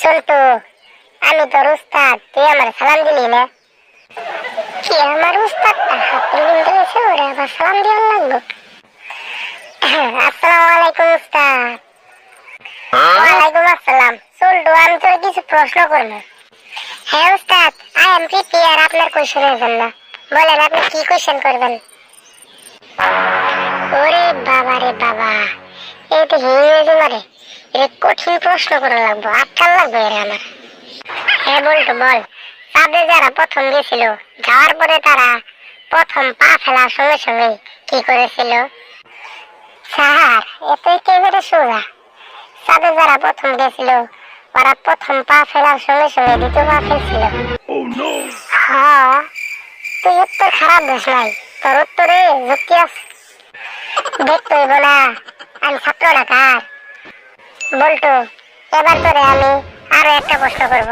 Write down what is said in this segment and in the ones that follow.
সল্টু, আমি তোর উস্তাদ, তুই আমার সালাম দিলি না? কি আমার উস্তাদটা হাত তুলে দিয়েছে, ওরে আবার সালাম দেওয়ার লাগলো? আসসালামু আলাইকুম উস্তাদ। ওয়ালাইকুম আসসালাম। সল্টু, আমি তোর কিছু প্রশ্ন করবো। হ্যাঁ উস্তাদ, আই এম প্রিপেয়ার আপনার কোশ্চেনের জন্য। বলেন আপনি কি কোশ্চেন করবেন? ওরে বাবা রে বাবা, এই তো ইংরেজি মারে, এটা কঠিন প্রশ্ন করা লাগবো, আটকাল লাগবে এর আমার। হ্যাঁ বলতো বল, চাঁদে যারা প্রথম গেছিল, যাওয়ার পরে তারা প্রথম পা ফেলার সঙ্গে সঙ্গে কি করেছিল? স্যার, এত একেবারে সোজা। চাঁদে যারা প্রথম গেছিল, ওরা প্রথম পা ফেলার সঙ্গে সঙ্গে দ্বিতীয় পা ফেলছিল। হ্যাঁ, তুই উত্তর খারাপ দেশ নাই, তোর উত্তরে যুক্তি আছে। দেখতে হইব না আমি ছাত্র না কার। বলতো, এবার তোরে আমি আরো একটা প্রশ্ন করব।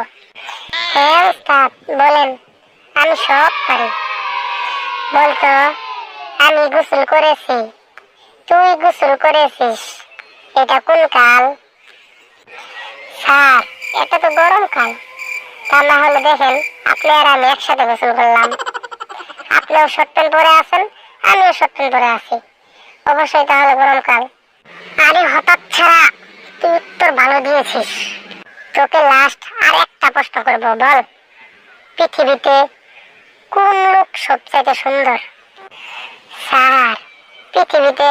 হ্যাঁ উস্তাদ বলেন, আমি সব পারি। বলতো, আমি গোসল করেছি, তুই গোসল করেছিস, এটা কোন কাল? স্যার, এটা তো গরমকাল। তা না হলে দেখেন, আপনি আর আমি একসাথে গোসল করলাম। আপনিও শর্ট প্যান্ট পরে আছেন, আমিও শর্ট প্যান্ট পরে আছি, অবশ্যই তাহলে গরমকাল। আরে হঠাৎ ছাড়া, তুই উত্তর ভালো দিয়েছিস। তোকে লাস্ট আর একটা প্রশ্ন করবো, বল পৃথিবীতে কোন লোক সবচাইতে সুন্দর? স্যার, পৃথিবীতে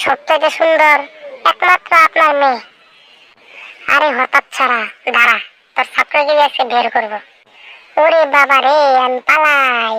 সবচাইতে সুন্দর একমাত্র আপনার মেয়ে। আরে হঠাৎ ছাড়া, দাঁড়া, তোর ছাত্রকে আজকে বের করবো। ওরে বাবা রে, আমি পালাই।